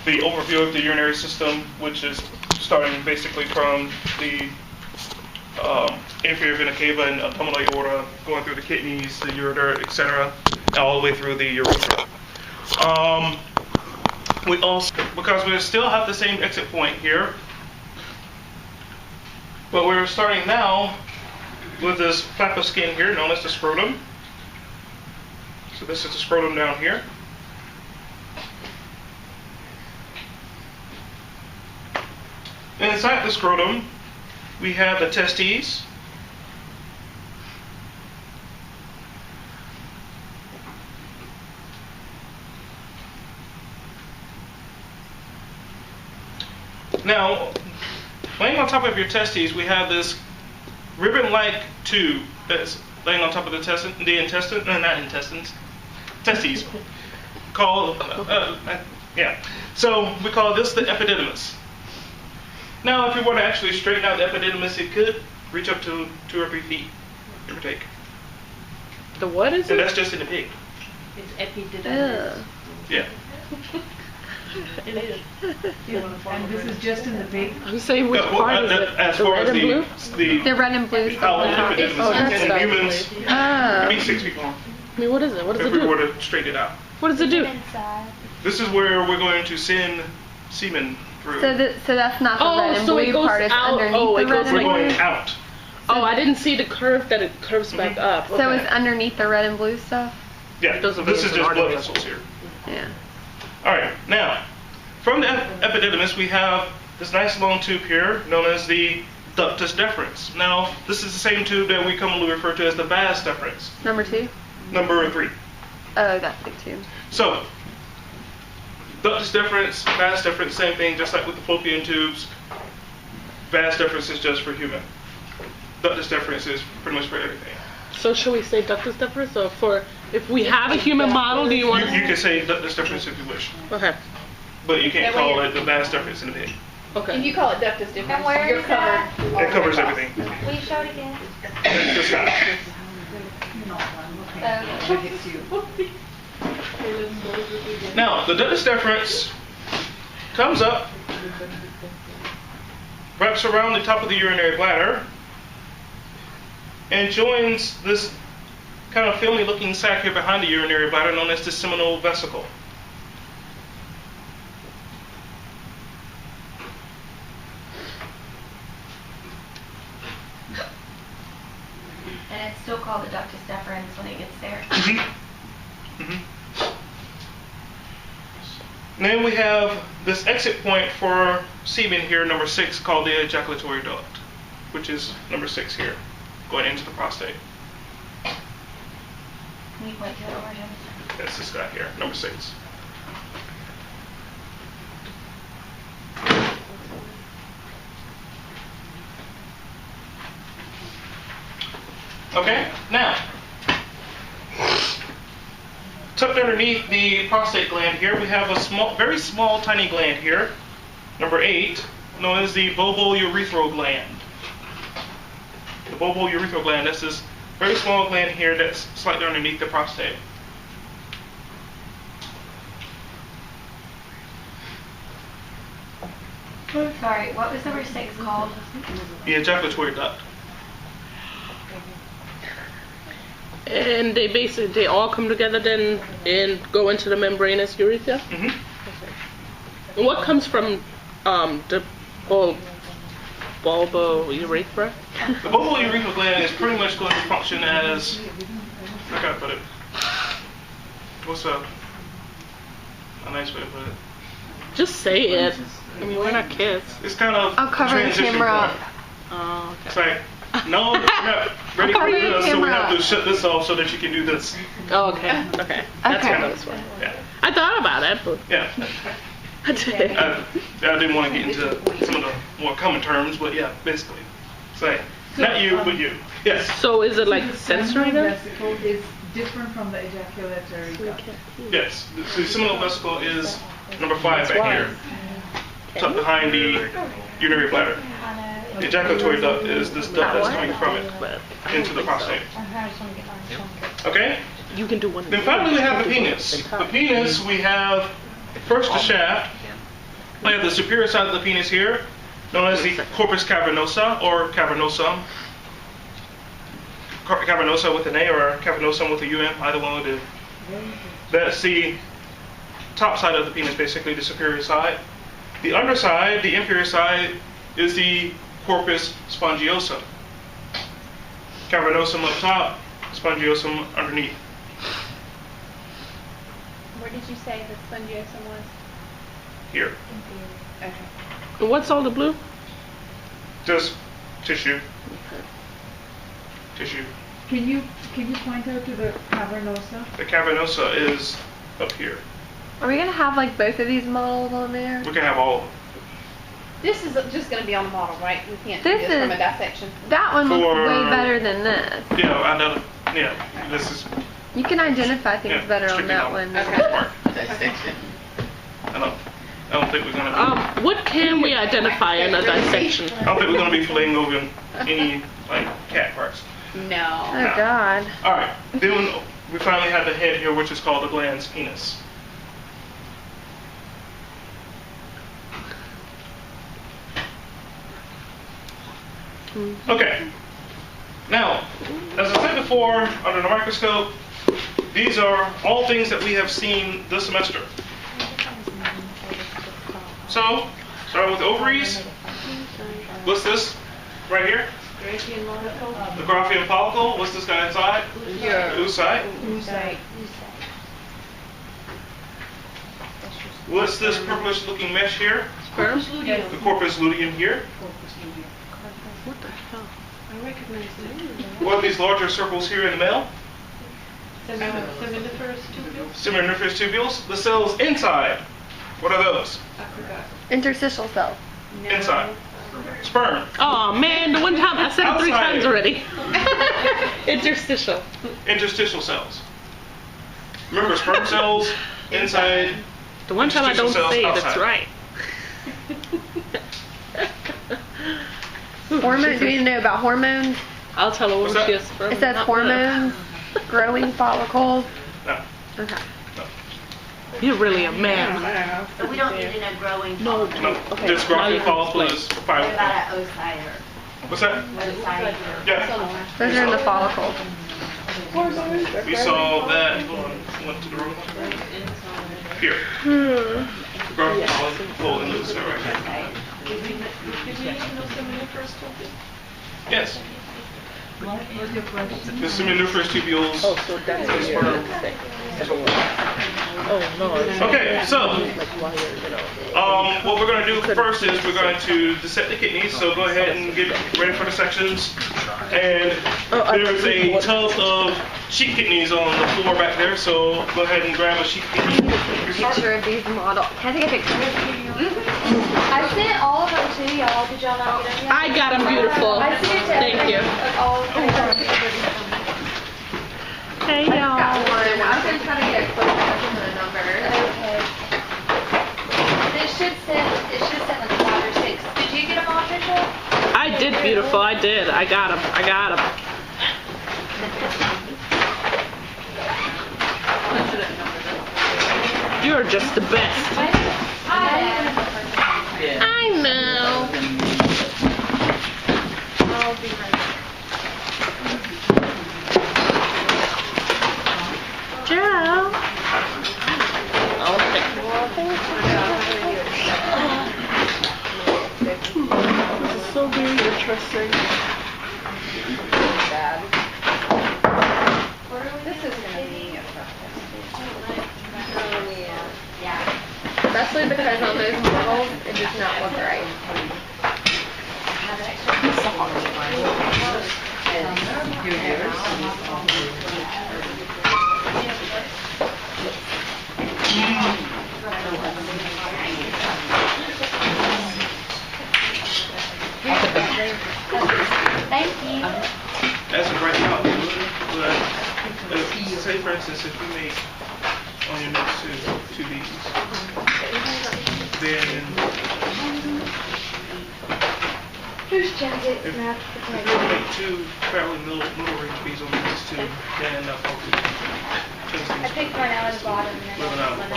the overview of the urinary system, which is starting basically from the inferior vena cava and abdominal aorta, going through the kidneys, the ureter, etc., all the way through the urethra. We also, because we still have the same exit point here, but we're starting now with this flap of skin here known as the scrotum. So this is the scrotum down here. And inside the scrotum, we have the testes. Now, laying on top of your testes, we have this ribbon-like tube that's laying on top of the testes, called, So we call this the epididymis. Now, if we were to actually straighten out the epididymis, it could reach up to 2 or 3 feet, give or take. The what is it? And that's just in the pig. It's epididymis. Yeah. It is. And this is just in the pig? I'm saying which part is it? As The far red as and blue? The red and blue stuff. how the epididymis Oh, that's in not humans, Oh. it'd be 6 feet long. I mean, what is it? What does If it we were do? to straighten it out. What does it do? Inside. This is where we're going to send semen through. So that's not the Oh, red and so it blue goes part. It's out. underneath Oh, the it red goes and We're like- blue. going out. Oh, I didn't see the curve that it curves back up. So Okay. it's underneath the red and blue stuff. Yeah, doesn't this mean is it's just an blood artery. vessels here. Yeah. All right, now, from the epididymis, we have this nice long tube here known as the ductus deferens. Now, this is the same tube that we commonly refer to as the vas deferens, Number 2. number 3. Oh, that's big too. So, ductus deferens, vas deferens, same thing, just like with the fallopian tubes. Vas deferens is just for human. Ductus deferens is pretty much for everything. So should we say ductus deferens? Or for if we have a human model, do you want You can say ductus deferens if you wish, Okay. but you can't That way call you're- it the vas deferens in the pig. Okay. If you call it ductus deferens, And where you're is covered. that? It covers everything. Will you show it again? This guy. Now, the ductus deferens comes up, wraps around the top of the urinary bladder, and joins this kind of filmy looking sac here behind the urinary bladder known as the seminal vesicle. And it's still called the ductus deferens when it gets there. And then we have this exit point for semen here, number 6, called the ejaculatory duct, which is number 6 here, going into the prostate. Can you point to it over him? That's this guy here, number 6. Okay, now, tucked underneath the prostate gland here, we have a small, very small, tiny gland here, number 8, known as the bulbourethral gland. The bulbourethral gland, that's this very small gland here that's slightly underneath the prostate. Sorry, what was number 6 called? The ejaculatory duct. And they all come together then and go into the membranous urethra? Mhm. And what comes from the bulbourethra? The bulbourethral gland is pretty much going to function as, how can I put it? What's a nice way to put it? Just say it. I mean, we're not kids. It's kind of I'll cover the transition camera up. point. Oh, It's like, no, we're not ready for Cover the this, so we camera have to up. shut this off so that you can do this. Oh, okay. Okay. That's Okay. kind of this one. Yeah, I thought about it, but yeah. I did. I didn't want to get into some of the more common terms, but yeah, basically. Say, not you, but you. Yes, So is it like So the sensory seminal then? vesicle is different from the ejaculatory duct. yes. The seminal vesicle is number 5 back here, tucked behind the urinary bladder. The ejaculatory duct is this duct that's coming from it But into the prostate. Okay? you can do one. Then finally we have the penis. The penis, we have first the shaft, We have the superior side of the penis here, known as the corpus cavernosa or cavernosum. Cavernosa with an A or cavernosum with a UM, either one will do. That's the top side of the penis, basically the superior side. The underside, the inferior side, is the corpus spongiosum. Cavernosum up top, spongiosum underneath. Where did you say the spongiosum was? Here. Okay. What's all the blue? Just tissue. Tissue. Can you point out to the cavernosa? The cavernosa is up here. Are we gonna have like both of these models on there? We can have all of them. This is just going to be on the model, right? We can't do This this from is- a dissection. That one looks For- way better than this. Yeah, I know. Yeah, this is. You can identify things Yeah, better on strictly that on- one. Okay. I don't think we're gonna What can we identify in a dissection? be. I don't think we're gonna be filleting over any like cat parts. No. Oh God. All right. Then we finally have the head here, which is called the glans penis. Okay. Now, as I said before, under the microscope, these are all things that we have seen this semester. So, starting with the ovaries. What's this right here? The Graafian follicle. What's this guy inside? Yeah. Oocyte. What's this purplish-looking mesh here? Sperm? The corpus luteum here. What the hell? I recognize it. What are these larger circles here in the male? Seminiferous tubules? Seminiferous tubules. The cells inside. What are those? I forgot. Interstitial cell. Inside. Sperm. Oh man, the one time I said it 3 Outside. times already. Interstitial. Interstitial cells. Remember, sperm cells inside. The one time I don't Interstitial say it, cells that's outside. right. Hormone. Do you know about hormones? I'll tell her when What's that? she has sperm. It says not hormones, growing follicles. No. Okay. blood. You're really a man. But we don't need to know growing No. follicles. No. Okay, This now you Graafian can follicle explain. is What five. about an oocyte What's that? or oocyte? Yeah. Those are in the follicle. We saw that. Hold on. Went to the wrong one. Here. Graafian follicle in the oocyte right here. Yes. What was your question? The seminiferous tubules. Oh, so that's and your sperm. mistake. Oh no. it's Okay, so like while you're, you know. what we're going to do first is we're going to dissect the kidneys. So go ahead and get ready for the sections. And there's a tub of sheep kidneys on the floor back there. So go ahead and grab a sheep kidney. Picture of these models. Can I take a picture? I sent all of them to y'all. Did y'all not get them yet? I got them beautiful. I sent it to Thank you. all of them. Hey Got y'all. one. I was gonna try to get a close up to the number. Okay. It should send like 5 or 6. Did you get them all, Trisha? I did beautiful. I did. I got them. I got them. You're just the best. I know. I'll be right back. Ciao. Okay. This is so very interesting. This is going to be a Especially because on those models, it does not look right. Thank you. As of right now, but say for instance, if you make on your next two beats, then Whose jacket if snapped if the you make two fairly middle range beats on these two, then I picked one out of the bottom and then Moving on.